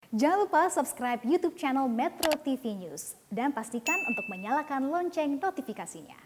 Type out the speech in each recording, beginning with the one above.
Jangan lupa subscribe YouTube channel Metro TV News dan pastikan untuk menyalakan lonceng notifikasinya.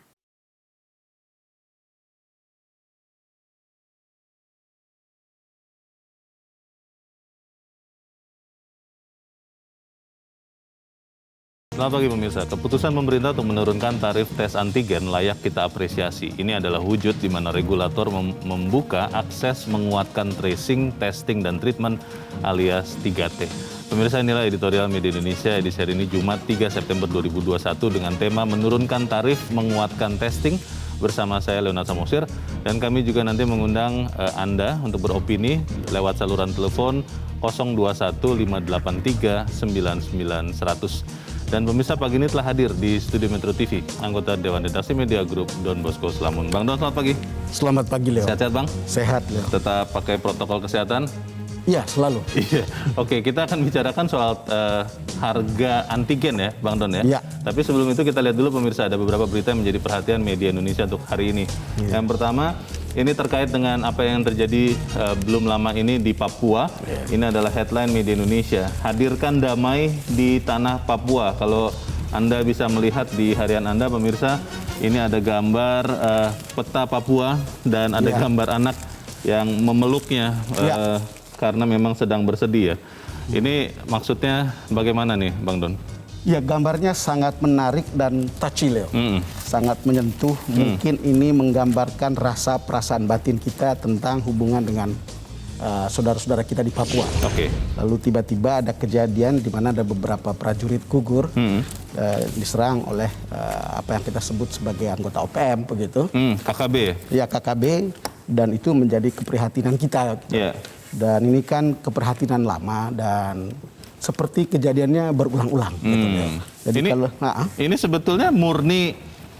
Selamat pagi pemirsa, keputusan pemerintah untuk menurunkan tarif tes antigen layak kita apresiasi. Ini adalah wujud di mana regulator membuka akses menguatkan tracing, testing, dan treatment alias 3T. Pemirsa, inilah editorial Media Indonesia edisi hari ini Jumat 3 September 2021 dengan tema menurunkan tarif menguatkan testing bersama saya Leonard Samosir. Dan kami juga nanti mengundang Anda untuk beropini lewat saluran telepon 021 583 99 100. Dan pemirsa, pagi ini telah hadir di studio Metro TV anggota Dewan Redaksi Media Group Don Bosco Slamun. Bang Don, selamat pagi. Selamat pagi, Leo. Sehat-sehat, Bang? Sehat, Leo. Tetap pakai protokol kesehatan? Iya, selalu. Iya. Oke, kita akan bicarakan soal harga antigen ya, Bang Don ya. Iya. Tapi sebelum itu kita lihat dulu pemirsa, ada beberapa berita yang menjadi perhatian media Indonesia untuk hari ini. Iya. Yang pertama, ini terkait dengan apa yang terjadi belum lama ini di Papua. Ini adalah headline media Indonesia. Hadirkan damai di tanah Papua. Kalau Anda bisa melihat di harian Anda, pemirsa, ini ada gambar peta Papua dan ada gambar anak yang memeluknya karena memang sedang bersedih ya. Ini maksudnya bagaimana nih, Bang Don? Ya, gambarnya sangat menarik dan touchy, Leo. Sangat menyentuh. Mungkin ini menggambarkan rasa perasaan batin kita tentang hubungan dengan saudara-saudara kita di Papua. Lalu tiba-tiba ada kejadian di mana ada beberapa prajurit gugur diserang oleh apa yang kita sebut sebagai anggota OPM begitu. KKB ya? Ya, KKB, dan itu menjadi keprihatinan kita. Dan ini kan keprihatinan lama dan seperti kejadiannya berulang-ulang. Gitu, ya. Jadi ini sebetulnya murni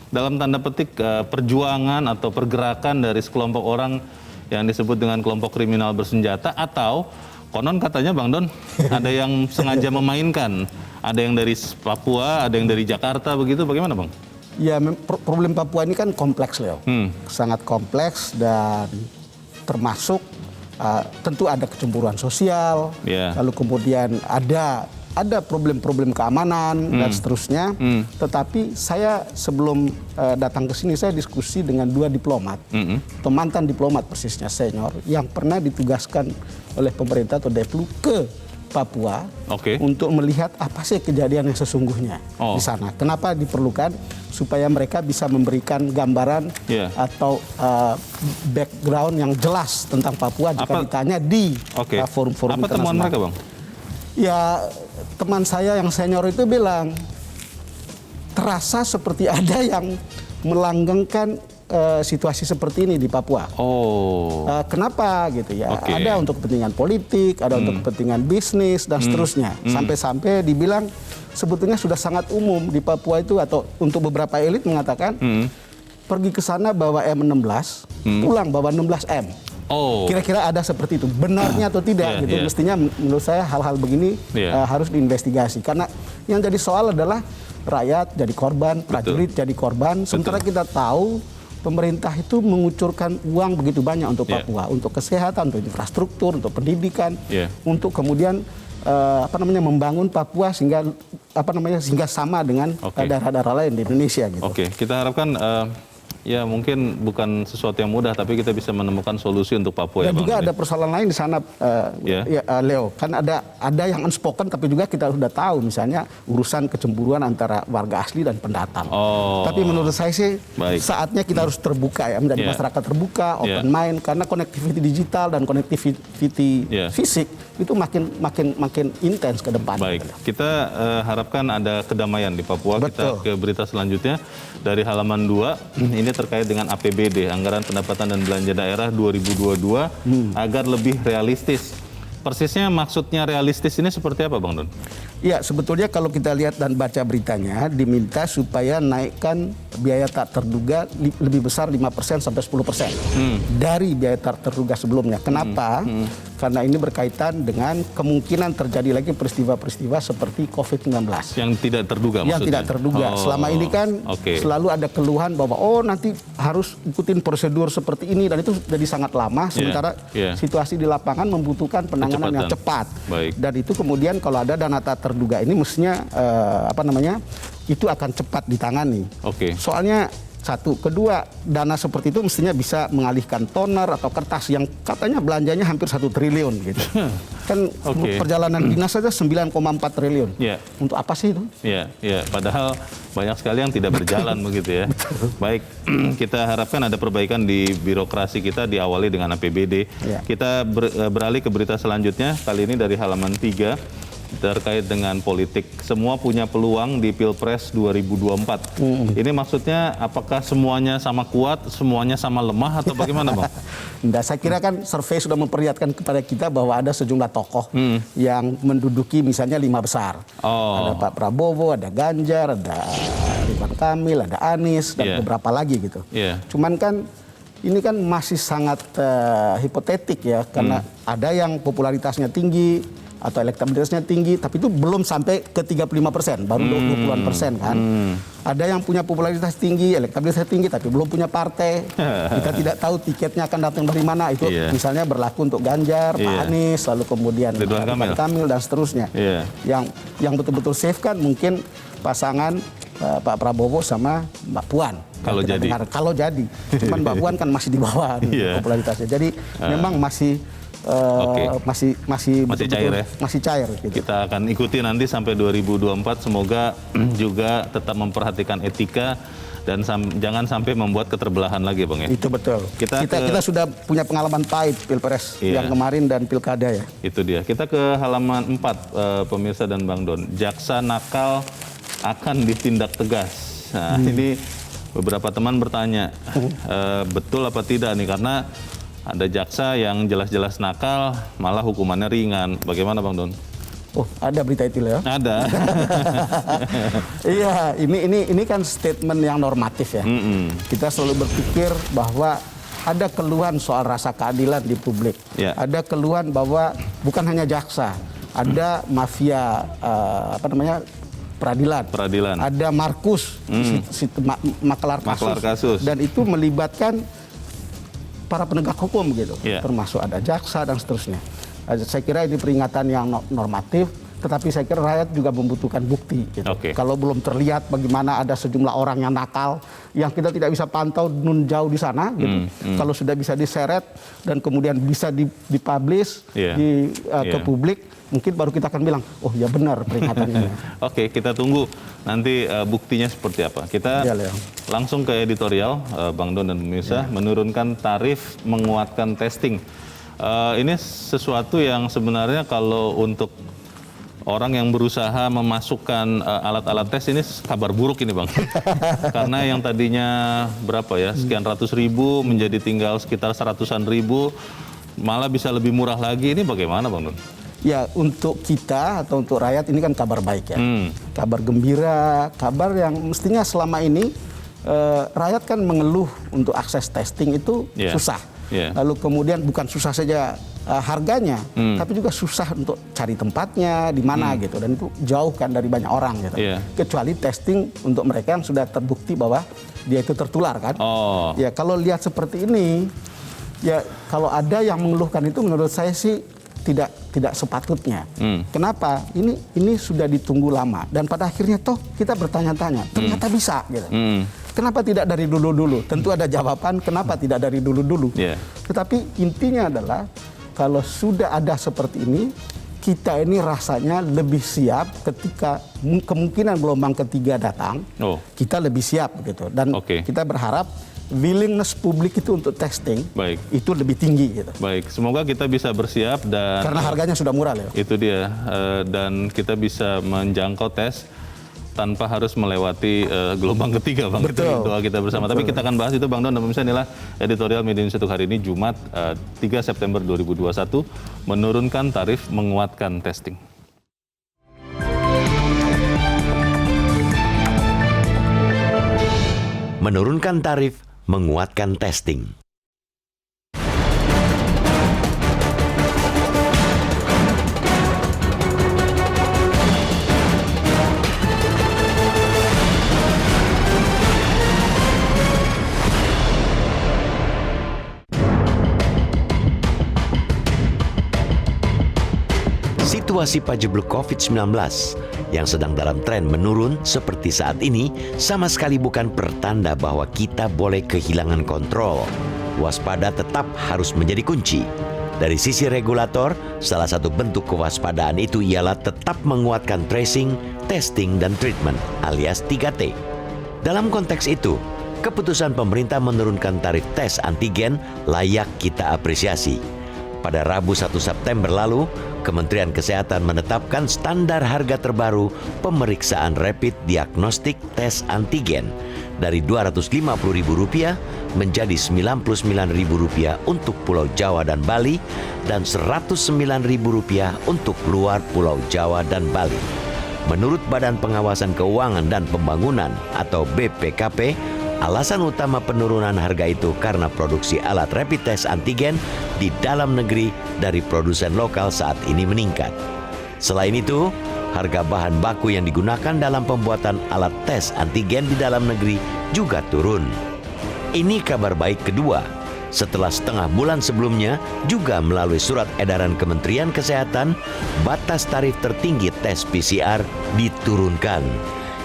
dalam tanda petik perjuangan atau pergerakan dari sekelompok orang yang disebut dengan kelompok kriminal bersenjata, atau konon katanya Bang Don ada yang sengaja memainkan, ada yang dari Papua, ada yang dari Jakarta, begitu, bagaimana Bang? Ya, problem Papua ini kan kompleks, Leo. Sangat kompleks dan termasuk tentu ada kecemburuan sosial, lalu kemudian ada problem-problem keamanan dan seterusnya. Tetapi saya sebelum datang ke sini saya diskusi dengan dua diplomat, atau mantan diplomat persisnya senior yang pernah ditugaskan oleh pemerintah atau Deplu ke Papua untuk melihat apa sih kejadian yang sesungguhnya di sana. Kenapa diperlukan? Supaya mereka bisa memberikan gambaran atau background yang jelas tentang Papua jika ditanya di forum-forum internasional. Apa temuan mereka, Bang? Ya, teman saya yang senior itu bilang terasa seperti ada yang melanggengkan situasi seperti ini di Papua. Kenapa gitu ya? Ada untuk kepentingan politik, ada untuk kepentingan bisnis dan seterusnya. Sampai-sampai dibilang sebetulnya sudah sangat umum di Papua itu, atau untuk beberapa elit mengatakan pergi ke sana bawa M16, pulang bawa 16M. Kira-kira ada seperti itu. Benarnya atau tidak gitu. Mestinya menurut saya hal-hal begini harus diinvestigasi. Karena yang jadi soal adalah rakyat jadi korban, prajurit jadi korban. Sementara kita tahu pemerintah itu mengucurkan uang begitu banyak untuk Papua, untuk kesehatan, untuk infrastruktur, untuk pendidikan, untuk kemudian membangun Papua sehingga sehingga sama dengan daerah-daerah lain di Indonesia gitu. Kita harapkan ya mungkin bukan sesuatu yang mudah, tapi kita bisa menemukan solusi untuk Papua. Dan juga ada persoalan lain di sana, Leo. Kan ada yang unspoken, tapi juga kita sudah tahu misalnya urusan kecemburuan antara warga asli dan pendatang. Tapi menurut saya sih saatnya kita harus terbuka ya, menjadi masyarakat terbuka, open mind, karena konektiviti digital dan konektiviti fisik itu makin intens ke depan. Kita harapkan ada kedamaian di Papua. Kita ke berita selanjutnya dari halaman 2. Ini terkait dengan APBD, Anggaran Pendapatan dan Belanja Daerah 2022, agar lebih realistis. Persisnya maksudnya realistis ini seperti apa, Bang Don? Ya, sebetulnya kalau kita lihat dan baca beritanya, diminta supaya naikkan biaya tak terduga lebih besar 5% sampai 10% dari biaya tak terduga sebelumnya. Kenapa? Karena ini berkaitan dengan kemungkinan terjadi lagi peristiwa-peristiwa seperti COVID-19. Yang tidak terduga Yang maksudnya? tidak terduga. Selama ini kan selalu ada keluhan bahwa nanti harus ikutin prosedur seperti ini, dan itu jadi sangat lama, sementara situasi di lapangan membutuhkan penanganan yang cepat. Baik. Dan itu kemudian kalau ada dana tak terduga ini mestinya itu akan cepat ditangani. Soalnya satu, kedua, dana seperti itu mestinya bisa mengalihkan toner atau kertas yang katanya belanjanya hampir 1 triliun gitu. Kan perjalanan dinas saja 9,4 triliun. Untuk apa sih itu? Padahal banyak sekali yang tidak berjalan begitu ya. Baik, kita harapkan ada perbaikan di birokrasi kita, diawali dengan APBD. Kita beralih ke berita selanjutnya, kali ini dari halaman 3. Terkait dengan politik, semua punya peluang di Pilpres 2024. Ini maksudnya apakah semuanya sama kuat, semuanya sama lemah, atau bagaimana, Bang? Nah, saya kira kan survei sudah memperlihatkan kepada kita bahwa ada sejumlah tokoh yang menduduki misalnya 5 besar. Ada Pak Prabowo, ada Ganjar, ada Ridwan Kamil, ada Anies, dan beberapa lagi gitu. Cuman kan ini kan masih sangat hipotetik ya, karena ada yang popularitasnya tinggi atau elektabilitasnya tinggi, tapi itu belum sampai ke 35%, baru 20-an persen kan. Ada yang punya popularitas tinggi, elektabilitasnya tinggi, tapi belum punya partai. Kita tidak tahu tiketnya akan datang dari mana. Itu misalnya berlaku untuk Ganjar, Pak Anies, lalu kemudian Ridwan Kamil, dan seterusnya. Yang betul-betul safe kan mungkin pasangan Pak Prabowo sama Mbak Puan. Kalau jadi. Cuman Mbak Puan kan masih di bawah popularitasnya. Jadi memang masih cair ya? Masih cair gitu. Kita akan ikuti nanti sampai 2024, semoga juga tetap memperhatikan etika dan jangan sampai membuat keterbelahan lagi, Bang ya. Itu betul. Kita sudah punya pengalaman pahit Pilpres yang kemarin dan Pilkada ya. Itu dia. Kita ke halaman 4, pemirsa dan Bang Don. Jaksa nakal akan ditindak tegas. Nah, ini beberapa teman bertanya, betul apa tidak nih, karena ada jaksa yang jelas-jelas nakal, malah hukumannya ringan. Bagaimana, Bang Don? Oh, ada berita itu ya? Ada. Iya, ini kan statement yang normatif ya. Kita selalu berpikir bahwa ada keluhan soal rasa keadilan di publik. Ada keluhan bahwa bukan hanya jaksa, ada mafia peradilan. Ada Markus, makelar kasus. Dan itu melibatkan para penegak hukum gitu, termasuk ada jaksa dan seterusnya. Saya kira ini peringatan yang normatif, tetapi saya kira rakyat juga membutuhkan bukti. Gitu. Kalau belum terlihat bagaimana ada sejumlah orang yang nakal, yang kita tidak bisa pantau nun jauh di sana, gitu. Kalau sudah bisa diseret dan kemudian bisa dipublish ke publik, mungkin baru kita akan bilang, oh ya benar peringatannya. Kita tunggu nanti buktinya seperti apa. Kita langsung ke editorial, Bang Don dan pemirsa, menurunkan tarif, menguatkan testing. Ini sesuatu yang sebenarnya kalau untuk orang yang berusaha memasukkan alat-alat tes, ini kabar buruk ini, Bang. Karena yang tadinya berapa ya, sekian ratus ribu menjadi tinggal sekitar 100-an ribu, malah bisa lebih murah lagi. Ini bagaimana, Bang Don? Ya, untuk kita atau untuk rakyat ini kan kabar baik ya. Kabar gembira, kabar yang mestinya selama ini rakyat kan mengeluh untuk akses testing itu susah. Lalu kemudian bukan susah saja harganya, tapi juga susah untuk cari tempatnya di mana gitu, dan itu jauh kan dari banyak orang gitu. Kecuali testing untuk mereka yang sudah terbukti bahwa dia itu tertular kan. Ya, kalau lihat seperti ini, ya kalau ada yang mengeluhkan itu menurut saya sih tidak sepatutnya. Kenapa? Ini sudah ditunggu lama, dan pada akhirnya toh kita bertanya-tanya, ternyata bisa gitu. Kenapa tidak dari dulu-dulu? Tentu ada jawaban kenapa tidak dari dulu-dulu. Tetapi intinya adalah kalau sudah ada seperti ini, kita ini rasanya lebih siap ketika kemungkinan gelombang ketiga datang. Kita lebih siap gitu, dan kita berharap willingness publik itu untuk testing itu lebih tinggi gitu. Baik, semoga kita bisa bersiap dan karena harganya sudah murah, Leo. Itu dia, dan kita bisa menjangkau tes tanpa harus melewati gelombang ketiga, Bang. Itu doa kita bersama. Tapi kita akan bahas itu, Bang Don, dan pemirsa, inilah editorial Media Indonesia untuk hari ini, Jumat 3 September 2021, menurunkan tarif, menguatkan testing. menurunkan tarif, menguatkan testing. Situasi pajebluk COVID-19 yang sedang dalam tren menurun seperti saat ini sama sekali bukan pertanda bahwa kita boleh kehilangan kontrol. Waspada tetap harus menjadi kunci. Dari sisi regulator, salah satu bentuk kewaspadaan itu ialah tetap menguatkan tracing, testing, dan treatment alias 3T. Dalam konteks itu, keputusan pemerintah menurunkan tarif tes antigen layak kita apresiasi. Pada Rabu 1 September lalu, Kementerian Kesehatan menetapkan standar harga terbaru pemeriksaan rapid diagnostik tes antigen dari Rp250.000 menjadi Rp99.000 untuk Pulau Jawa dan Bali dan Rp109.000 untuk luar Pulau Jawa dan Bali. Menurut Badan Pengawasan Keuangan dan Pembangunan atau BPKP, alasan utama penurunan harga itu karena produksi alat rapid test antigen di dalam negeri dari produsen lokal saat ini meningkat. Selain itu, harga bahan baku yang digunakan dalam pembuatan alat tes antigen di dalam negeri juga turun. Ini kabar baik kedua. Setelah setengah bulan sebelumnya, juga melalui surat edaran Kementerian Kesehatan, batas tarif tertinggi tes PCR diturunkan.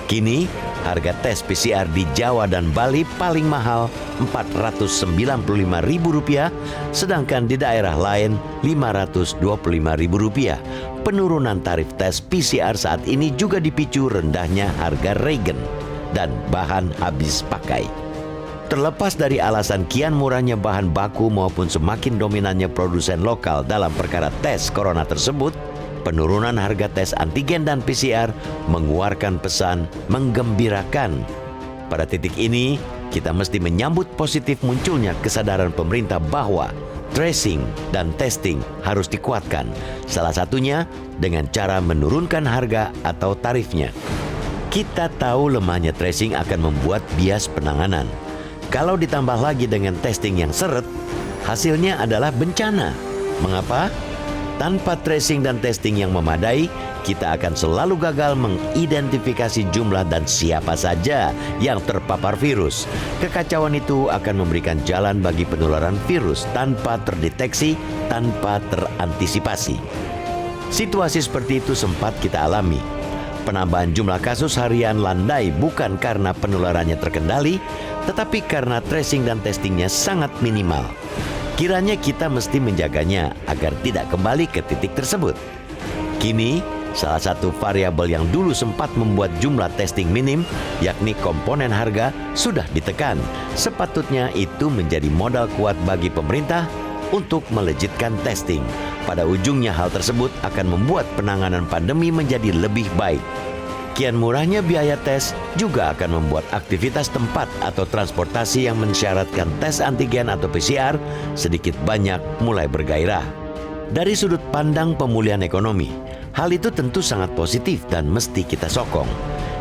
Kini, harga tes PCR di Jawa dan Bali paling mahal Rp495.000, sedangkan di daerah lain Rp525.000. Penurunan tarif tes PCR saat ini juga dipicu rendahnya harga reagen dan bahan habis pakai. Terlepas dari alasan kian murahnya bahan baku maupun semakin dominannya produsen lokal dalam perkara tes corona tersebut, penurunan harga tes antigen dan PCR mengeluarkan pesan menggembirakan. Pada titik ini, kita mesti menyambut positif munculnya kesadaran pemerintah bahwa tracing dan testing harus dikuatkan. Salah satunya dengan cara menurunkan harga atau tarifnya. Kita tahu lemahnya tracing akan membuat bias penanganan. Kalau ditambah lagi dengan testing yang seret, hasilnya adalah bencana. Mengapa? Tanpa tracing dan testing yang memadai, kita akan selalu gagal mengidentifikasi jumlah dan siapa saja yang terpapar virus. Kekacauan itu akan memberikan jalan bagi penularan virus tanpa terdeteksi, tanpa terantisipasi. Situasi seperti itu sempat kita alami. Penambahan jumlah kasus harian landai bukan karena penularannya terkendali, tetapi karena tracing dan testingnya sangat minimal. Kiranya kita mesti menjaganya agar tidak kembali ke titik tersebut. Kini, salah satu variabel yang dulu sempat membuat jumlah testing minim, yakni komponen harga, sudah ditekan. Sepatutnya itu menjadi modal kuat bagi pemerintah untuk melejitkan testing. Pada ujungnya hal tersebut akan membuat penanganan pandemi menjadi lebih baik. Kian murahnya biaya tes juga akan membuat aktivitas tempat atau transportasi yang mensyaratkan tes antigen atau PCR sedikit banyak mulai bergairah. Dari sudut pandang pemulihan ekonomi, hal itu tentu sangat positif dan mesti kita sokong.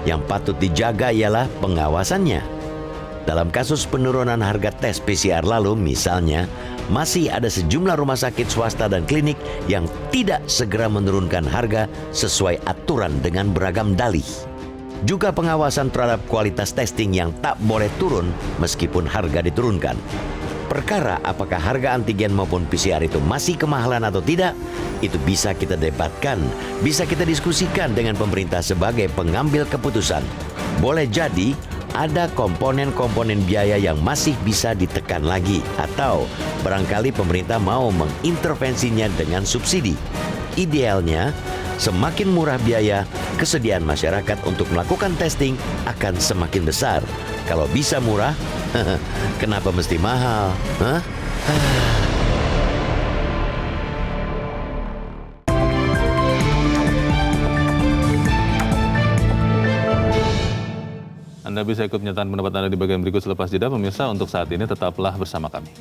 Yang patut dijaga ialah pengawasannya. Dalam kasus penurunan harga tes PCR lalu misalnya, masih ada sejumlah rumah sakit swasta dan klinik yang tidak segera menurunkan harga sesuai aturan dengan beragam dalih. Juga pengawasan terhadap kualitas testing yang tak boleh turun meskipun harga diturunkan. Perkara apakah harga antigen maupun PCR itu masih kemahalan atau tidak, itu bisa kita debatkan, bisa kita diskusikan dengan pemerintah sebagai pengambil keputusan. Boleh jadi ada komponen-komponen biaya yang masih bisa ditekan lagi atau barangkali pemerintah mau mengintervensinya dengan subsidi. Idealnya, semakin murah biaya, kesediaan masyarakat untuk melakukan testing akan semakin besar. Kalau bisa murah, kenapa mesti mahal? Hah? Anda bisa ikut menyatakan pendapat Anda di bagian berikut selepas jeda. Pemirsa, untuk saat ini tetaplah bersama kami.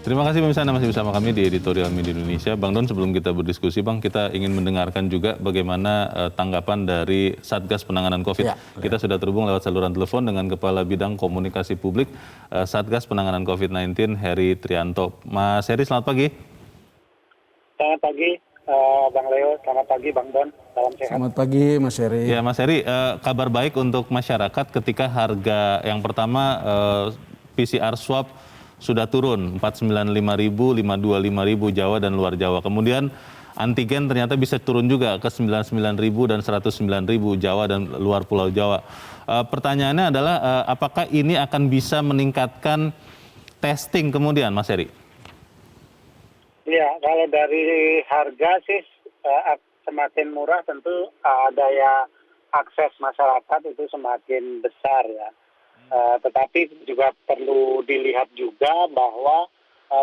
Terima kasih pemirsa, Anda masih bersama kami di Editorial Media Indonesia. Bang Don, sebelum kita berdiskusi, Bang, kita ingin mendengarkan juga bagaimana tanggapan dari Satgas Penanganan COVID. Kita sudah terhubung lewat saluran telepon dengan Kepala Bidang Komunikasi Publik Satgas Penanganan COVID-19, Heri Trianto. Mas Heri, selamat pagi. Selamat pagi, Bang Leo. Selamat pagi, Bang Don. Salam sehat. Selamat pagi, Mas Heri. Ya, Mas Heri, kabar baik untuk masyarakat ketika harga yang pertama PCR swab sudah turun 495.000, 525.000 Jawa dan luar Jawa. Kemudian antigen ternyata bisa turun juga ke 99.000 dan 109.000 Jawa dan luar Pulau Jawa. Pertanyaannya adalah apakah ini akan bisa meningkatkan testing kemudian, Mas Heri? Iya, kalau dari harga sih semakin murah tentu daya akses masyarakat itu semakin besar ya. Tetapi juga perlu dilihat juga bahwa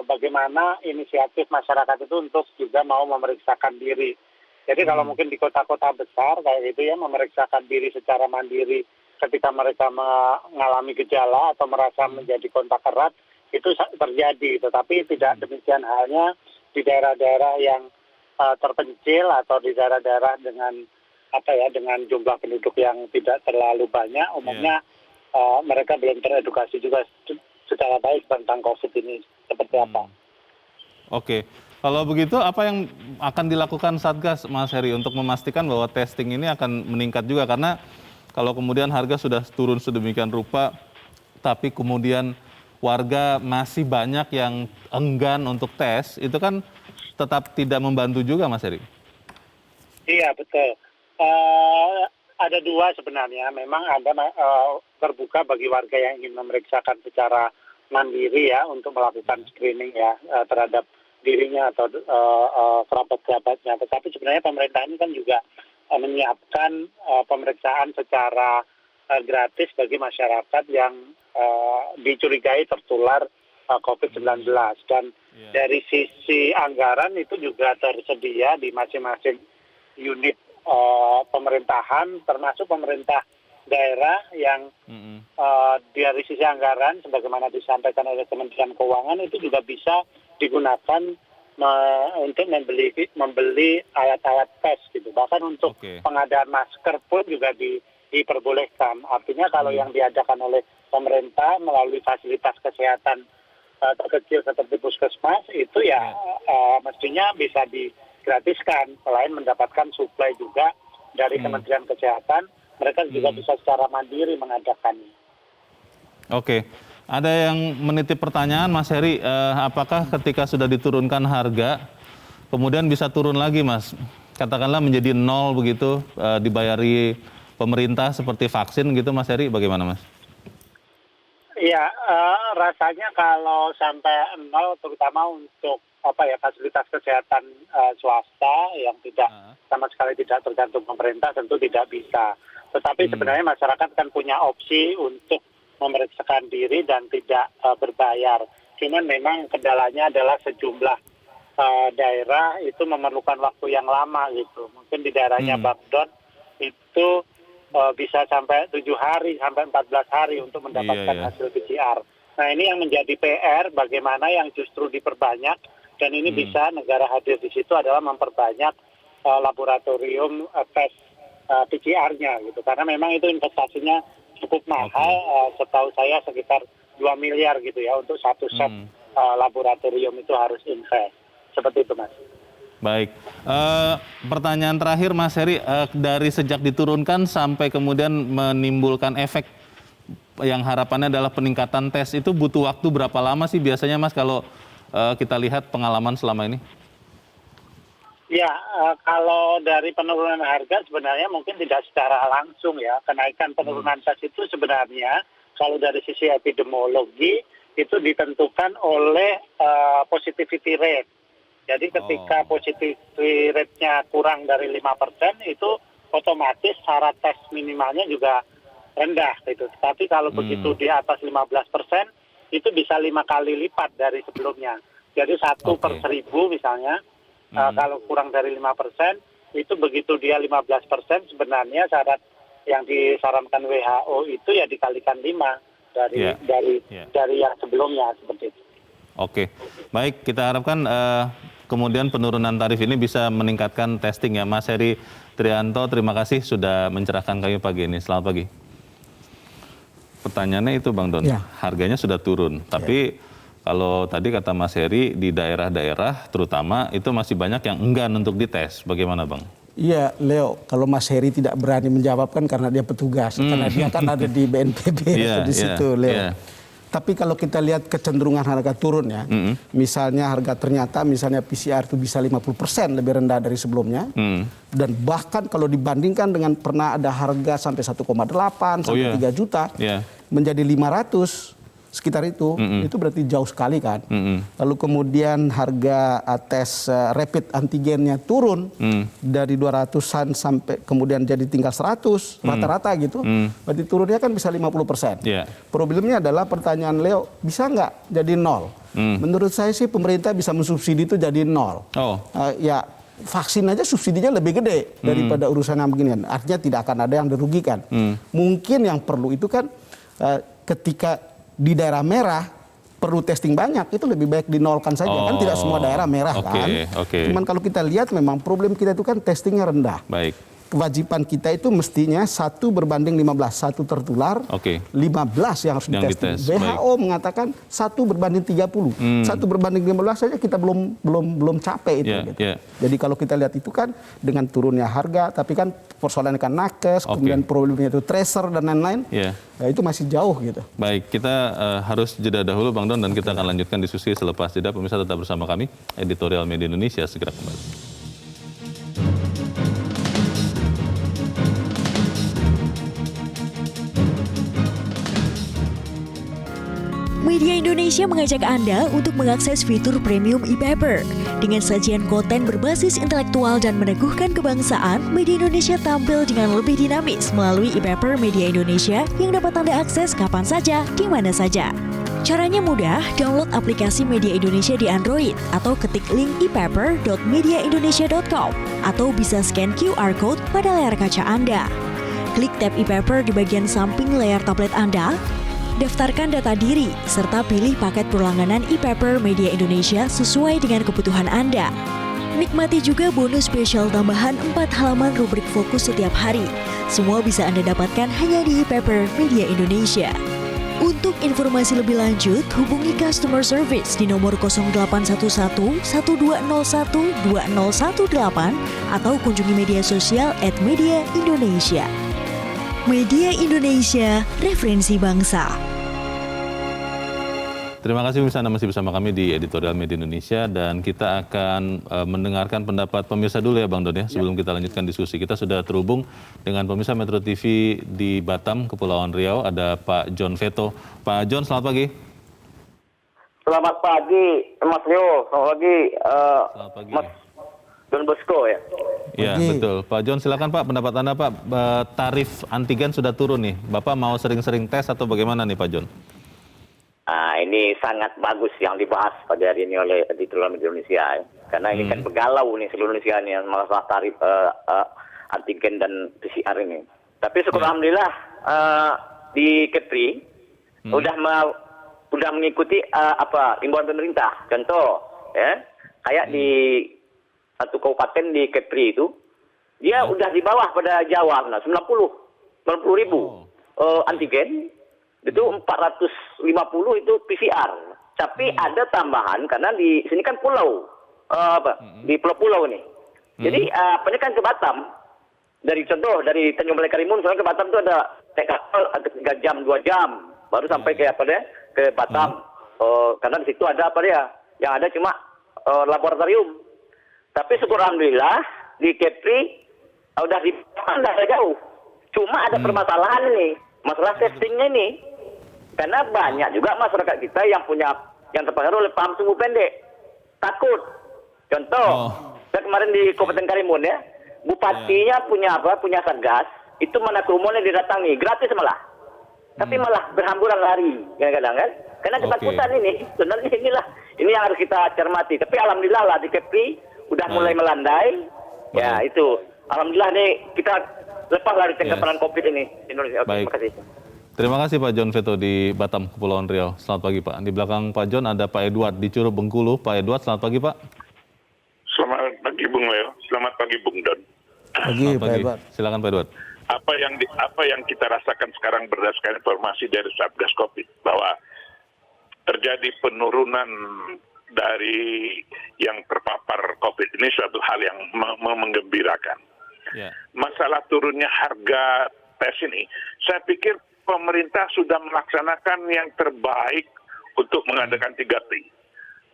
bagaimana inisiatif masyarakat itu untuk juga mau memeriksakan diri. Jadi kalau mungkin di kota-kota besar kayak gitu ya, memeriksakan diri secara mandiri ketika mereka mengalami gejala atau merasa menjadi kontak erat, itu terjadi. Tetapi tidak demikian halnya di daerah-daerah yang terpencil atau di daerah-daerah dengan dengan jumlah penduduk yang tidak terlalu banyak, umumnya mereka belum teredukasi juga secara baik tentang COVID ini seperti apa. Oke, kalau begitu apa yang akan dilakukan Satgas, Mas Heri, untuk memastikan bahwa testing ini akan meningkat juga? Karena kalau kemudian harga sudah turun sedemikian rupa, tapi kemudian warga masih banyak yang enggan untuk tes, itu kan tetap tidak membantu juga, Mas Heri? Iya, betul. Ada dua sebenarnya, memang ada terbuka bagi warga yang ingin memeriksakan secara mandiri ya untuk melakukan screening ya terhadap dirinya atau kerabat-kerabatnya. Tetapi sebenarnya pemerintah ini kan juga menyiapkan pemeriksaan secara gratis bagi masyarakat yang dicurigai tertular COVID-19. Dan dari sisi anggaran itu juga tersedia di masing-masing unit pemerintahan, termasuk pemerintah daerah yang dari sisi anggaran sebagaimana disampaikan oleh Kementerian Keuangan itu juga bisa digunakan untuk membeli alat-alat tes gitu. Bahkan untuk pengadaan masker pun juga diperbolehkan. Artinya kalau yang diadakan oleh pemerintah melalui fasilitas kesehatan terkecil seperti puskesmas itu ya mestinya bisa digratiskan. Selain mendapatkan suplai juga dari Kementerian Kesehatan, mereka juga bisa secara mandiri mengadakannya. Oke, ada yang menitip pertanyaan, Mas Heri, apakah ketika sudah diturunkan harga, kemudian bisa turun lagi, Mas? Katakanlah menjadi 0 begitu, dibayari pemerintah seperti vaksin gitu, Mas Heri, bagaimana, Mas? Iya, rasanya kalau sampai 0, terutama untuk fasilitas kesehatan swasta yang tidak sama sekali tidak tergantung pemerintah, tentu tidak bisa. Tetapi sebenarnya masyarakat kan punya opsi untuk memeriksakan diri dan tidak berbayar. Cuman memang kendalanya adalah sejumlah daerah itu memerlukan waktu yang lama gitu. Mungkin di daerahnya Bang Don itu bisa sampai 7 hari, sampai 14 hari untuk mendapatkan hasil PCR. Nah ini yang menjadi PR, bagaimana yang justru diperbanyak, dan ini bisa negara hadir di situ adalah memperbanyak laboratorium tes PCR-nya gitu. Karena memang itu investasinya cukup mahal, setahu saya sekitar 2 miliar gitu ya untuk satu set laboratorium itu harus invest. Seperti itu, Mas. Baik, pertanyaan terakhir Mas Heri, dari sejak diturunkan sampai kemudian menimbulkan efek yang harapannya adalah peningkatan tes, itu butuh waktu berapa lama sih biasanya, Mas, kalau kita lihat pengalaman selama ini? Ya, kalau dari penurunan harga sebenarnya mungkin tidak secara langsung ya. Kenaikan penurunan tes itu sebenarnya kalau dari sisi epidemiologi itu ditentukan oleh positivity rate. Jadi ketika positivity rate-nya kurang dari 5% itu otomatis syarat tes minimalnya juga rendah gitu. Tapi kalau begitu di atas 15% itu bisa 5 kali lipat dari sebelumnya. Jadi 1 per 1000 misalnya, kalau kurang dari 5% itu begitu dia 15% sebenarnya syarat yang disarankan WHO itu ya dikalikan 5 dari yang sebelumnya seperti itu. Oke, baik, kita harapkan kemudian penurunan tarif ini bisa meningkatkan testing ya. Mas Heri Trianto, terima kasih sudah mencerahkan kami pagi ini. Selamat pagi. Pertanyaannya itu Bang Don, harganya sudah turun, tapi kalau tadi kata Mas Heri di daerah-daerah terutama itu masih banyak yang enggan untuk dites. Bagaimana Bang? Iya, Leo, kalau Mas Heri tidak berani menjawabkan karena dia petugas, karena dia kan ada di BNPB di situ, Leo. Tapi kalau kita lihat kecenderungan harga turun ya, misalnya harga ternyata misalnya PCR itu bisa 50% lebih rendah dari sebelumnya, dan bahkan kalau dibandingkan dengan pernah ada harga sampai 1,8 sampai 3 juta, menjadi 500 sekitar itu berarti jauh sekali kan. Lalu kemudian harga tes rapid antigennya turun dari 200-an sampai kemudian jadi tinggal 100 rata-rata gitu. Berarti turunnya kan bisa 50%. Problemnya adalah pertanyaan Leo, bisa nggak jadi nol? Menurut saya sih pemerintah bisa mensubsidi itu jadi nol. Ya vaksin aja subsidinya lebih gede daripada urusan yang beginian. Artinya tidak akan ada yang dirugikan. Mungkin yang perlu itu kan ketika di daerah merah perlu testing banyak, itu lebih baik dinolkan saja. Kan tidak semua daerah merah kan. Cuman kalau kita lihat memang problem kita itu kan testingnya rendah. Kewajiban kita itu mestinya 1 berbanding 15, 1 tertular, 15 yang harus ditesting. WHO mengatakan 1 berbanding 30, 1 berbanding 15 saja kita belum capek itu. Jadi kalau kita lihat itu kan dengan turunnya harga, tapi kan persoalannya kan nakes, kemudian problemnya itu tracer dan lain-lain, ya itu masih jauh gitu. Baik, kita harus jeda dahulu Bang Don dan kita akan lanjutkan diskusi selepas jeda. Pemirsa tetap bersama kami, Editorial Media Indonesia segera kembali. Media Indonesia mengajak Anda untuk mengakses fitur premium e-paper. Dengan sajian konten berbasis intelektual dan meneguhkan kebangsaan, Media Indonesia tampil dengan lebih dinamis melalui e-paper Media Indonesia yang dapat Anda akses kapan saja, di mana saja. Caranya mudah, download aplikasi Media Indonesia di Android atau ketik link e-paper.mediaindonesia.com atau bisa scan QR Code pada layar kaca Anda. Klik tab e-paper di bagian samping layar tablet Anda, daftarkan data diri, serta pilih paket berlangganan e-paper Media Indonesia sesuai dengan kebutuhan Anda. Nikmati juga bonus spesial tambahan 4 halaman rubrik fokus setiap hari. Semua bisa Anda dapatkan hanya di e-paper Media Indonesia. Untuk informasi lebih lanjut, hubungi customer service di nomor 0811 1201 2018 atau kunjungi media sosial @mediaindonesia. Media Indonesia, referensi bangsa. Terima kasih pemirsa, Anda masih bersama kami di Editorial Media Indonesia dan kita akan mendengarkan pendapat pemirsa dulu ya Bang Don ya, sebelum kita lanjutkan diskusi. Kita sudah terhubung dengan pemirsa Metro TV di Batam, Kepulauan Riau, ada Pak John Veto. Pak John, selamat pagi. Selamat pagi, Mas Leo. Selamat pagi, Selamat pagi. Mas Don Bosco ya. Iya betul. Pak John, silakan Pak, pendapat Anda Pak, tarif antigen sudah turun nih. Bapak mau sering-sering tes atau bagaimana nih Pak John? Ini sangat bagus yang dibahas pada hari ini oleh Editorial Media Indonesia. Ya. Karena ini kan begalau nih seluruh Indonesia nih masalah tarif antigen dan PCR ini. Tapi syukur alhamdulillah di Kepri udah mengikuti imbauan pemerintah. Contoh, ya, kayak di satu kabupaten di Kepri itu, dia udah di bawah pada Jawa, 90 ribu antigen. Itu 450 itu PCR. Tapi ada tambahan karena di sini kan pulau, di pulau-pulau ini. Jadi ini kan ke Batam. Dari contoh dari Tanjung Balai Karimun, soalnya ke Batam itu ada kapal ada 3 jam, 2 jam baru sampai ke Batam. Karena di situ ada yang ada cuma laboratorium. Tapi syukur alhamdulillah di Kepri udah jauh. Cuma ada permasalahan ini, masalah testingnya ini. Karena banyak juga masyarakat kita yang terpengaruh oleh paham sumbu pendek. Takut. Contoh, saya kemarin di Kabupaten Karimun ya, bupatinya punya satgas, itu mana kerumunnya didatangi, gratis malah. Tapi malah berhamburan lari, kadang-kadang kan. Karena ketakutan ini, sebenarnya ini yang harus kita cermati. Tapi alhamdulillah lah di Kepri udah mulai melandai. Ya itu, alhamdulillah nih kita lepas dari cengkeraman COVID ini Indonesia. Oke, terima kasih. Terima kasih Pak John Veto di Batam, Kepulauan Riau. Selamat pagi Pak. Di belakang Pak John ada Pak Edward di Curug Bengkulu. Pak Edward, selamat pagi Pak. Selamat pagi Bung Leo, selamat pagi Bung Don. Pagi, Selamat Pak pagi. Edward. Silakan Pak Edward. Apa yang kita rasakan sekarang berdasarkan informasi dari Satgas Covid bahwa terjadi penurunan dari yang terpapar Covid ini suatu hal yang menggembirakan. Ya. Masalah turunnya harga tes ini, saya pikir pemerintah sudah melaksanakan yang terbaik untuk mengadakan 3T.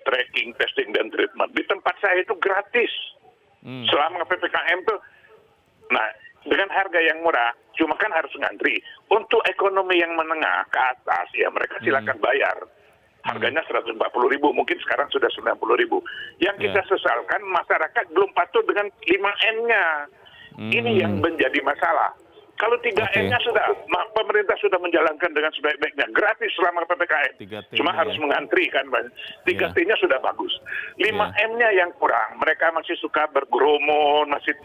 Tracking, testing, dan treatment. Di tempat saya itu gratis. Selama PPKM tuh, nah dengan harga yang murah, cuma kan harus ngantri. Untuk ekonomi yang menengah ke atas, ya mereka silakan bayar. Harganya 140.000, mungkin sekarang sudah 90.000. Yang kita sesalkan, masyarakat belum patuh dengan 5M-nya. Ini yang menjadi masalah. Kalau 3M-nya sudah, pemerintah sudah menjalankan dengan sebaik-baiknya, gratis selama PPKM. Cuma harus mengantri kan, 3T-nya sudah bagus. 5M-nya yang kurang, mereka masih suka bergerumun, masih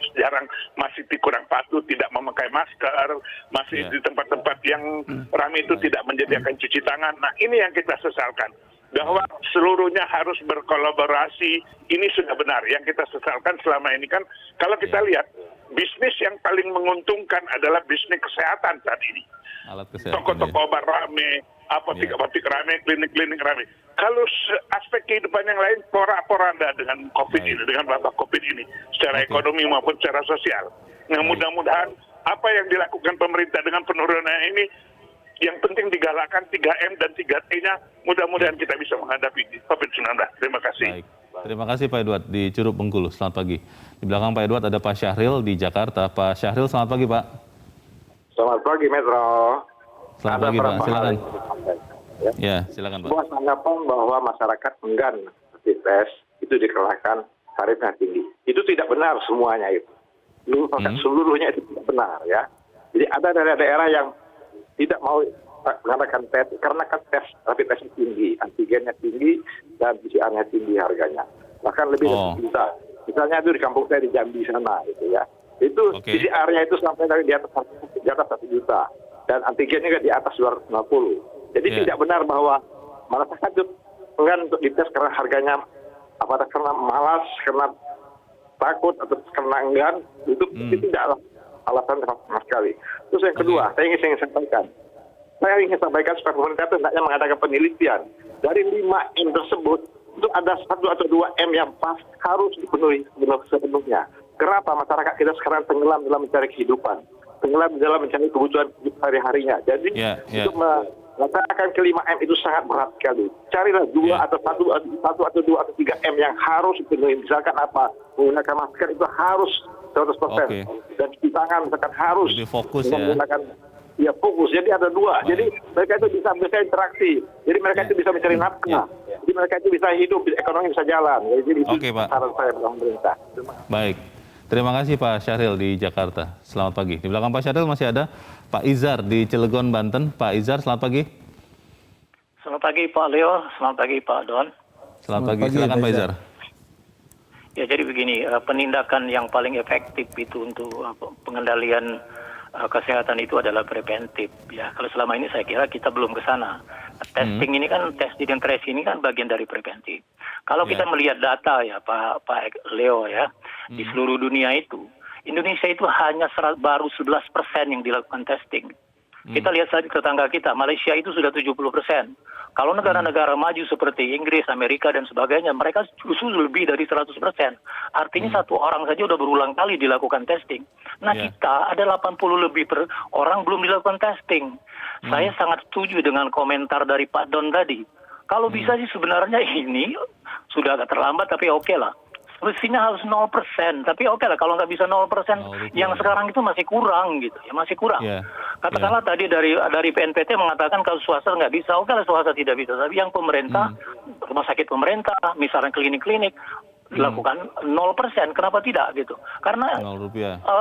kurang patuh, tidak memakai masker, masih di tempat-tempat yang ramai itu tidak menyediakan cuci tangan. Nah ini yang kita sesalkan. Bahwa seluruhnya harus berkolaborasi, ini sudah benar. Yang kita sesalkan selama ini kan, kalau kita lihat, bisnis yang paling menguntungkan adalah bisnis kesehatan saat ini. Alat kesehatan. Toko-toko obat rame, apotek-apotek rame, klinik-klinik rame. Kalau aspek kehidupan yang lain porak-poranda dengan COVID ini, dengan wabah COVID ini, secara ekonomi maupun secara sosial. Nah mudah-mudahan apa yang dilakukan pemerintah dengan penurunan ini, yang penting digalakkan 3M dan 3T-nya, mudah-mudahan kita bisa menghadapi COVID-19. Terima kasih. Baik. Terima kasih Pak Edward di Curug Bengkulu. Selamat pagi. Di belakang Pak Edward ada Pak Syahril di Jakarta. Pak Syahril, selamat pagi Pak. Selamat pagi Metro. Selamat pagi Pak, silakan. Ya, silakan Pak. Sebuah tanggapan bahwa masyarakat enggan rapid test itu dikarenakan tarifnya tinggi. Itu tidak benar semuanya itu. Seluruhnya itu tidak benar ya. Jadi ada daerah-daerah yang tidak mau mengadakan tes karena kan rapid test tinggi, antigennya tinggi dan PCR-nya tinggi harganya. Bahkan lebih dari 1 juta. Misalnya itu di kampung saya di Jambi sana gitu ya. Itu PCR-nya itu sampai di atas 1 juta dan antigennya juga di atas 250. Jadi tidak benar bahwa masyarakat itu enggan untuk dites karena harganya apakah karena malas, karena takut atau karena enggan, itu tidaklah alasan sama sekali. Terus yang kedua, saya ingin sampaikan. Saya ingin sampaikan supaya pemerintah itu hendaknya mengadakan penelitian. Dari 5M tersebut, itu ada 1 atau 2M yang pas harus dipenuhi sepenuhnya. Kenapa masyarakat kita sekarang tenggelam dalam mencari kehidupan, tenggelam dalam mencari kebutuhan sehari-harinya. Jadi untuk melaksanakan ke-5M itu sangat berat sekali. Carilah 2 atau 1 atau 2 atau 3M yang harus dipenuhi. Misalkan apa? Menggunakan masker itu harus 100%. Dan cuci tangan misalkan harus. Jadi fokus menggunakan fokus. Jadi ada 2. Jadi mereka itu bisa interaksi. Jadi mereka itu bisa mencari nafkah. Jadi mereka itu bisa hidup, ekonomi bisa jalan. Jadi itu saran saya kepada pemerintah. Baik. Terima kasih Pak Syahril di Jakarta. Selamat pagi. Di belakang Pak Syahril masih ada Pak Izar di Cilegon, Banten. Pak Izar, selamat pagi. Selamat pagi Pak Leo, selamat pagi Pak Don. Selamat pagi, silakan Pak Izar. Ya jadi begini, penindakan yang paling efektif itu untuk pengendalian kesehatan itu adalah preventif. Ya, kalau selama ini saya kira kita belum ke sana. Testing ini kan, testing dan tracing ini kan bagian dari preventif. Kalau kita melihat data ya Pak Leo ya, di seluruh dunia itu, Indonesia itu hanya baru 11% yang dilakukan testing. Kita lihat saja tetangga kita, Malaysia itu sudah 70%. Kalau negara-negara maju seperti Inggris, Amerika, dan sebagainya, mereka justru lebih dari 100%. Artinya satu orang saja sudah berulang kali dilakukan testing. Nah kita ada 80 lebih orang belum dilakukan testing. Saya sangat setuju dengan komentar dari Pak Don tadi. Kalau bisa sih sebenarnya ini sudah agak terlambat, tapi oke lah. Mestinya harus 0%, tapi oke lah kalau nggak bisa 0%, yang sekarang itu masih kurang gitu, ya masih kurang. Katakanlah tadi dari PNPT mengatakan kalau swasta nggak bisa, oke lah swasta tidak bisa, tapi yang pemerintah, rumah sakit pemerintah, misalnya klinik-klinik, dilakukan 0%, kenapa tidak gitu? Karena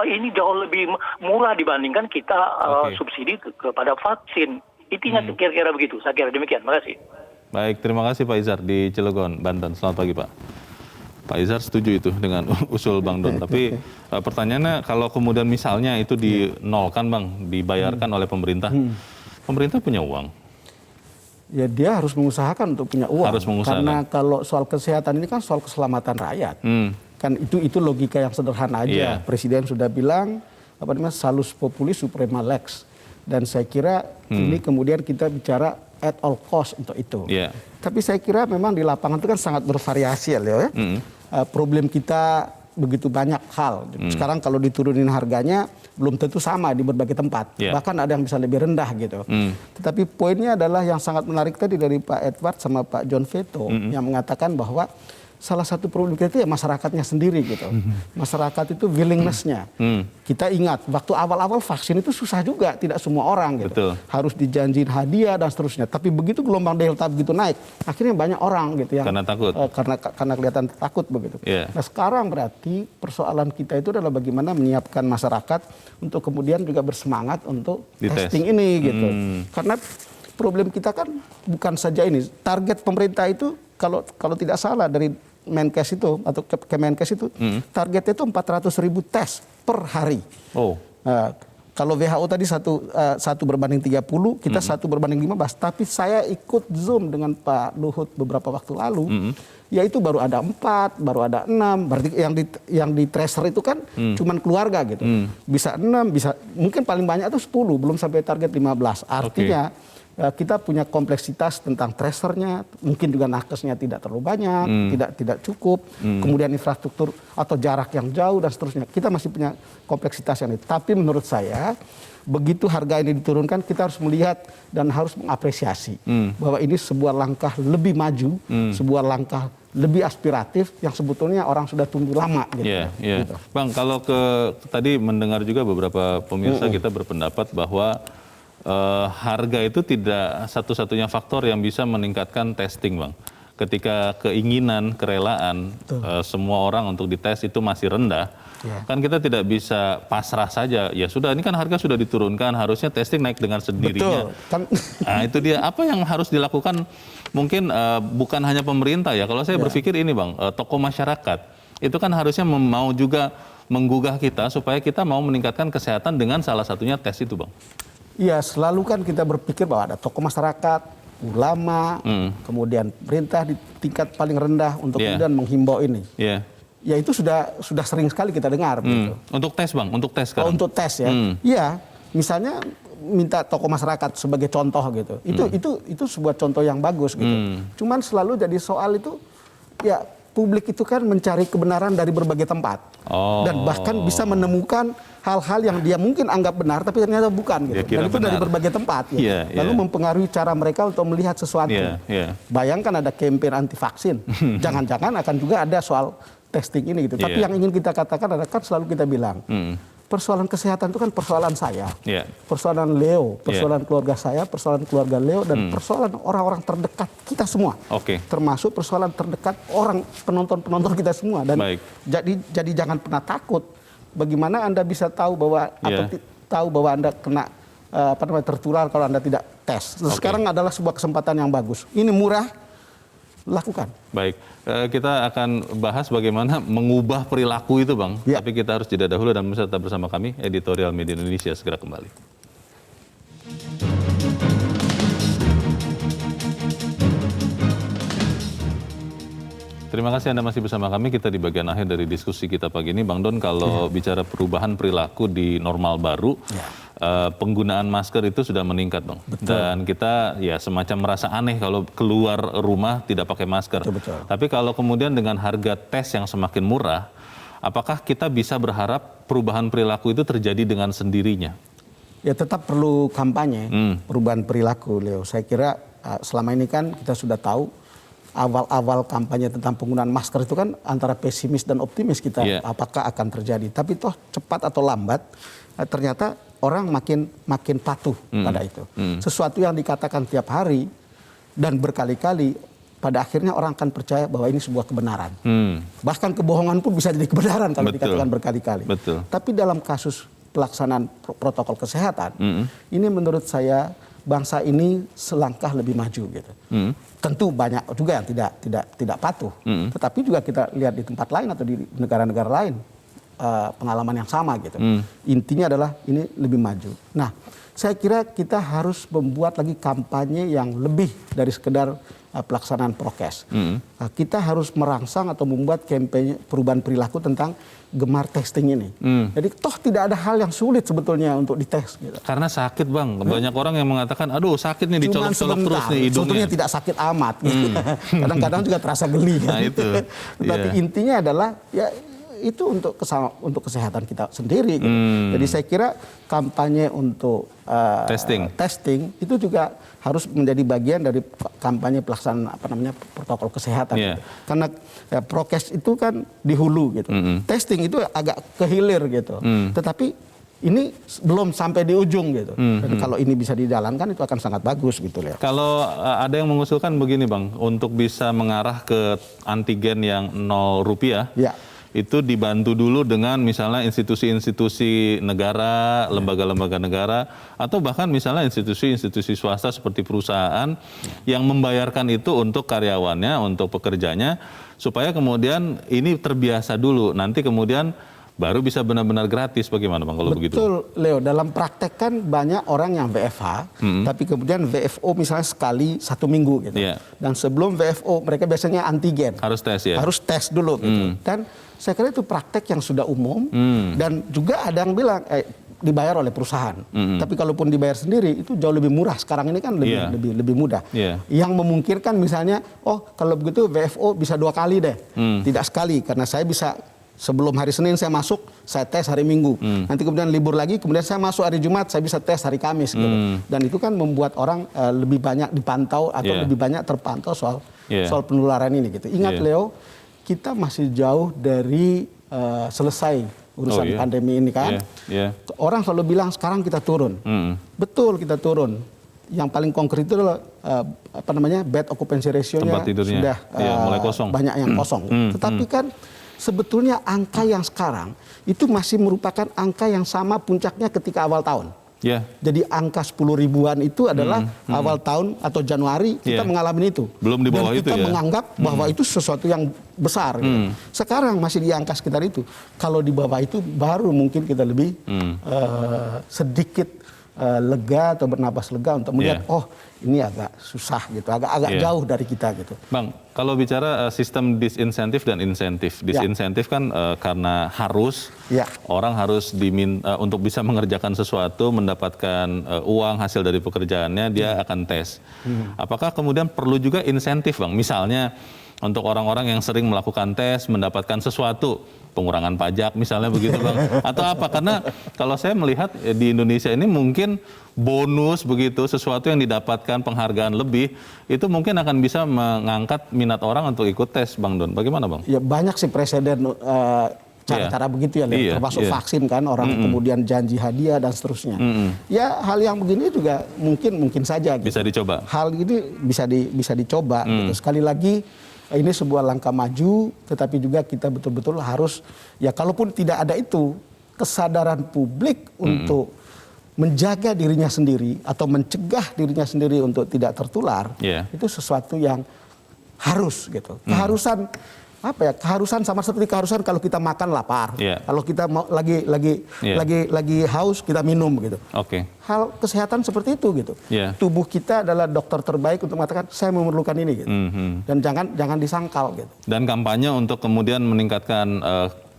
ini jauh lebih murah dibandingkan kita subsidi kepada vaksin. Intinya kira-kira begitu, saya kira demikian, makasih. Baik, terima kasih Pak Izar di Cilegon, Banten. Selamat pagi Pak. Pak Izar setuju itu dengan usul Bang Don. Tapi pertanyaannya kalau kemudian misalnya itu dinolkan Bang, dibayarkan oleh pemerintah, Pemerintah punya uang. Ya dia harus mengusahakan untuk punya uang. Harus mengusahakan. Karena kalau soal kesehatan ini kan soal keselamatan rakyat. Kan itu logika yang sederhana aja. Iya. Presiden sudah bilang salus populis suprema lex. Dan saya kira ini kemudian kita bicara at all cost untuk itu. Yeah. Tapi saya kira memang di lapangan itu kan sangat bervariasi ya Leo ya. Problem kita begitu banyak hal. Sekarang kalau diturunin harganya belum tentu sama di berbagai tempat. Yeah. Bahkan ada yang bisa lebih rendah gitu. Tetapi poinnya adalah yang sangat menarik tadi dari Pak Edward sama Pak John Veto yang mengatakan bahwa salah satu problem kita itu ya masyarakatnya sendiri gitu. Masyarakat itu willingness-nya. Kita ingat waktu awal-awal vaksin itu susah juga, tidak semua orang gitu. Betul. Harus dijanjiin hadiah dan seterusnya. Tapi begitu gelombang delta begitu naik, akhirnya banyak orang gitu yang Karena takut. Karena kelihatan takut begitu. Yeah. Nah sekarang berarti persoalan kita itu adalah bagaimana menyiapkan masyarakat untuk kemudian juga bersemangat untuk Dites. testing ini gitu. Karena problem kita kan bukan saja ini. Target pemerintah itu kalau tidak salah dari Menkes itu atau Kemenkes itu targetnya itu 400.000 tes per hari. Oh. Kalau WHO tadi 1/30, kita 1/15. Tapi saya ikut Zoom dengan Pak Luhut beberapa waktu lalu, yaitu baru ada 4, baru ada 6. Berarti yang di tracer itu kan cuman keluarga gitu. Bisa 6, bisa mungkin paling banyak itu 10, belum sampai target 15. Artinya kita punya kompleksitas tentang tracernya, mungkin juga nakesnya tidak terlalu banyak, tidak cukup, kemudian infrastruktur atau jarak yang jauh dan seterusnya. Kita masih punya kompleksitas yang itu. Tapi menurut saya begitu harga ini diturunkan, kita harus melihat dan harus mengapresiasi bahwa ini sebuah langkah lebih maju, sebuah langkah lebih aspiratif yang sebetulnya orang sudah tunggu lama gitu. Gitu. Bang, kalau tadi mendengar juga beberapa pemirsa kita berpendapat bahwa harga itu tidak satu-satunya faktor yang bisa meningkatkan testing, Bang. Ketika keinginan, kerelaan semua orang untuk dites itu masih rendah, kan kita tidak bisa pasrah saja. Ya sudah, ini kan harga sudah diturunkan, harusnya testing naik dengan sendirinya. Nah itu dia, apa yang harus dilakukan mungkin bukan hanya pemerintah ya. Kalau saya berpikir ini Bang, tokoh masyarakat, itu kan harusnya mau juga menggugah kita supaya kita mau meningkatkan kesehatan dengan salah satunya tes itu Bang. Iya, selalu kan kita berpikir bahwa ada tokoh masyarakat, ulama, kemudian pemerintah di tingkat paling rendah untuk kemudian menghimbau ini. Ya itu sudah sering sekali kita dengar. Gitu. Untuk tes Bang, untuk tes sekarang. Untuk tes ya. Iya, misalnya minta tokoh masyarakat sebagai contoh gitu. Itu sebuah contoh yang bagus gitu. Cuman selalu jadi soal itu ya publik itu kan mencari kebenaran dari berbagai tempat. Dan bahkan bisa menemukan hal-hal yang dia mungkin anggap benar tapi ternyata bukan gitu. Dan itu dari berbagai tempat gitu. Lalu mempengaruhi cara mereka untuk melihat sesuatu. Bayangkan ada campaign anti vaksin. Jangan-jangan akan juga ada soal testing ini gitu. Tapi yang ingin kita katakan adalah kan selalu kita bilang persoalan kesehatan itu kan persoalan saya, persoalan Leo, persoalan keluarga saya, persoalan keluarga Leo, dan persoalan orang-orang terdekat kita semua, termasuk persoalan terdekat orang penonton kita semua. Dan jadi jangan pernah takut. Bagaimana Anda bisa tahu bahwa atau tahu bahwa Anda kena tertular kalau Anda tidak tes? Sekarang adalah sebuah kesempatan yang bagus. Ini murah, lakukan. Baik, kita akan bahas bagaimana mengubah perilaku itu Bang. Tapi kita harus jeda dahulu dan tetap bersama kami, Editorial Media Indonesia segera kembali. Terima kasih Anda masih bersama kami. Kita di bagian akhir dari diskusi kita pagi ini. Bang Don, kalau bicara perubahan perilaku di normal baru, penggunaan masker itu sudah meningkat Bang. Dan kita ya semacam merasa aneh kalau keluar rumah tidak pakai masker. Tapi kalau kemudian dengan harga tes yang semakin murah, apakah kita bisa berharap perubahan perilaku itu terjadi dengan sendirinya? Ya tetap perlu kampanye perubahan perilaku, Leo. Saya kira selama ini kan kita sudah tahu awal-awal kampanye tentang penggunaan masker itu kan antara pesimis dan optimis kita apakah akan terjadi. Tapi toh cepat atau lambat ternyata orang makin patuh pada itu. Sesuatu yang dikatakan tiap hari dan berkali-kali pada akhirnya orang akan percaya bahwa ini sebuah kebenaran. Bahkan kebohongan pun bisa jadi kebenaran kalau dikatakan berkali-kali. Tapi dalam kasus pelaksanaan protokol kesehatan, ini menurut saya bangsa ini selangkah lebih maju gitu. Tentu banyak juga yang tidak patuh. Tetapi juga kita lihat di tempat lain atau di negara-negara lain pengalaman yang sama gitu. Intinya adalah ini lebih maju. Nah, Saya kira kita harus membuat lagi kampanye yang lebih dari sekedar pelaksanaan prokes. Kita harus merangsang atau membuat kampanye perubahan perilaku tentang gemar testing ini. Jadi toh tidak ada hal yang sulit sebetulnya untuk dites. Gitu. Karena sakit Bang, banyak orang yang mengatakan, aduh sakit nih dicolok-colok terus nih hidungnya. Sebetulnya tidak sakit amat. Gitu. Kadang-kadang juga terasa geli. Nah gitu. itu. Tapi intinya adalah ya itu untuk kesehatan kita sendiri. Gitu. Jadi saya kira kampanye untuk testing itu juga harus menjadi bagian dari kampanye pelaksanaan protokol kesehatan. Gitu. Karena prokes itu kan di hulu gitu. Testing itu agak ke hilir gitu. Tetapi ini belum sampai di ujung gitu. Dan kalau ini bisa dijalankan itu akan sangat bagus gitu Leo. Kalau ada yang mengusulkan begini Bang, untuk bisa mengarah ke antigen yang Rp0, itu dibantu dulu dengan misalnya institusi-institusi negara, lembaga-lembaga negara, atau bahkan misalnya institusi-institusi swasta seperti perusahaan yang membayarkan itu untuk karyawannya, untuk pekerjanya, supaya kemudian ini terbiasa dulu, nanti kemudian baru bisa benar-benar gratis. Bagaimana Bang kalau begitu? Betul Leo, dalam praktek kan banyak orang yang WFH, tapi kemudian WFO misalnya sekali 1 minggu gitu. Dan sebelum WFO mereka biasanya antigen. Harus tes ya? Harus tes dulu gitu. Dan saya kira itu praktek yang sudah umum, dan juga ada yang bilang dibayar oleh perusahaan. Tapi kalaupun dibayar sendiri itu jauh lebih murah. Sekarang ini kan lebih mudah. Yang memungkinkan misalnya, oh kalau begitu WFO bisa 2 kali deh, tidak sekali, karena saya bisa sebelum hari Senin saya masuk, saya tes hari Minggu. Nanti kemudian libur lagi, kemudian saya masuk hari Jumat, saya bisa tes hari Kamis. Gitu. Dan itu kan membuat orang lebih banyak dipantau atau lebih banyak terpantau soal penularan ini. Gitu. Ingat Leo, kita masih jauh dari selesai urusan pandemi ini kan. Orang selalu bilang sekarang kita turun. Betul kita turun. Yang paling konkret itu adalah bed occupancy ratio-nya sudah mulai kosong. Banyak yang kosong. Tetapi kan sebetulnya angka yang sekarang itu masih merupakan angka yang sama puncaknya ketika awal tahun. Jadi angka 10 ribuan itu adalah awal tahun atau Januari kita mengalami itu. Belum di bawah itu ya. Dan kita menganggap bahwa itu sesuatu yang besar. Gitu. Sekarang masih di angka sekitar itu. Kalau di bawah itu baru mungkin kita lebih sedikit lega atau bernapas lega untuk melihat oh ini agak susah gitu, agak jauh dari kita gitu. Bang, kalau bicara sistem disinsentif dan insentif, disinsentif kan karena harus orang harus diminta untuk bisa mengerjakan sesuatu, mendapatkan uang hasil dari pekerjaannya, dia akan tes. Apakah kemudian perlu juga insentif Bang? Misalnya untuk orang-orang yang sering melakukan tes, mendapatkan sesuatu, pengurangan pajak misalnya begitu Bang, atau apa? Karena kalau saya melihat di Indonesia ini mungkin bonus begitu, sesuatu yang didapatkan penghargaan lebih, itu mungkin akan bisa mengangkat minat orang untuk ikut tes Bang Don. Bagaimana Bang? Ya banyak sih presiden cara-cara begitu ya, termasuk vaksin kan, orang kemudian janji hadiah dan seterusnya. Ya hal yang begini juga mungkin saja. Gitu. Bisa dicoba. Hal ini bisa dicoba. Gitu. Sekali lagi ini sebuah langkah maju, tetapi juga kita betul-betul harus, ya kalaupun tidak ada itu, kesadaran publik untuk menjaga dirinya sendiri atau mencegah dirinya sendiri untuk tidak tertular, itu sesuatu yang harus gitu. Keharusan sama seperti keharusan kalau kita makan lapar, kalau kita mau lagi haus kita minum gitu. Hal kesehatan seperti itu gitu. Tubuh kita adalah dokter terbaik untuk mengatakan saya memerlukan ini gitu. Dan jangan disangkal gitu. Dan kampanye untuk kemudian meningkatkan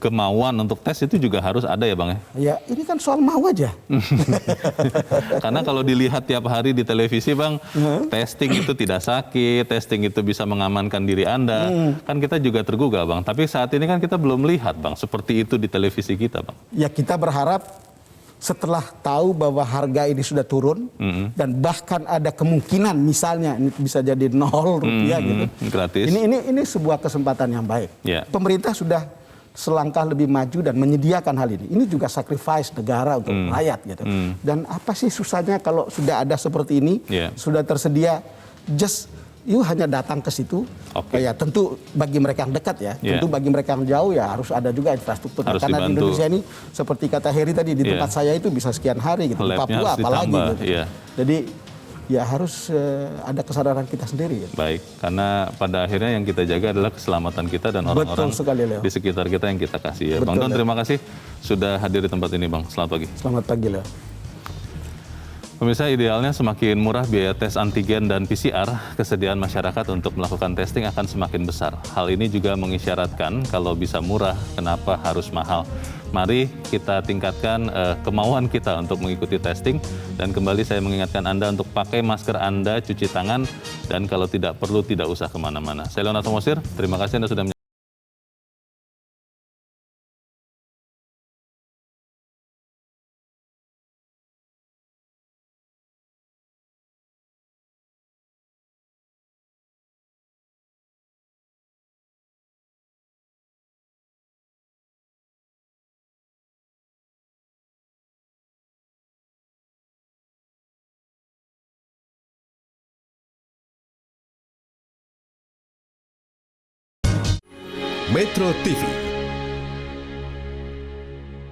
kemauan untuk tes itu juga harus ada ya Bang ya? Ya ini kan soal mau aja. Karena kalau dilihat tiap hari di televisi Bang, testing itu tidak sakit, testing itu bisa mengamankan diri Anda. Kan kita juga tergugah Bang, tapi saat ini kan kita belum lihat Bang, seperti itu di televisi kita Bang. Ya kita berharap setelah tahu bahwa harga ini sudah turun, dan bahkan ada kemungkinan misalnya ini bisa jadi Rp0 gitu. Gratis. Ini sebuah kesempatan yang baik. Pemerintah sudah selangkah lebih maju dan menyediakan hal ini. Ini juga sacrifice negara untuk rakyat gitu. Dan apa sih susahnya kalau sudah ada seperti ini, sudah tersedia, just you hanya datang ke situ. Ya tentu bagi mereka yang dekat ya, tentu bagi mereka yang jauh ya harus ada juga infrastruktur. Karena di Indonesia ini seperti kata Heri tadi di tempat saya itu bisa sekian hari gitu. Di Papua apalagi gitu. Jadi ya harus ada kesadaran kita sendiri. Gitu. Baik, karena pada akhirnya yang kita jaga adalah keselamatan kita dan orang-orang di sekitar kita yang kita kasih ya. Bang Don, terima kasih sudah hadir di tempat ini Bang. Selamat pagi. Selamat pagi Leo. Pemirsa, idealnya semakin murah biaya tes antigen dan PCR, kesediaan masyarakat untuk melakukan testing akan semakin besar. Hal ini juga mengisyaratkan kalau bisa murah, kenapa harus mahal. Mari kita tingkatkan kemauan kita untuk mengikuti testing. Dan kembali saya mengingatkan Anda untuk pakai masker Anda, cuci tangan, dan kalau tidak perlu tidak usah kemana-mana. Saya Leonardo Mosir, terima kasih Anda sudah menyaksikan. Metro TV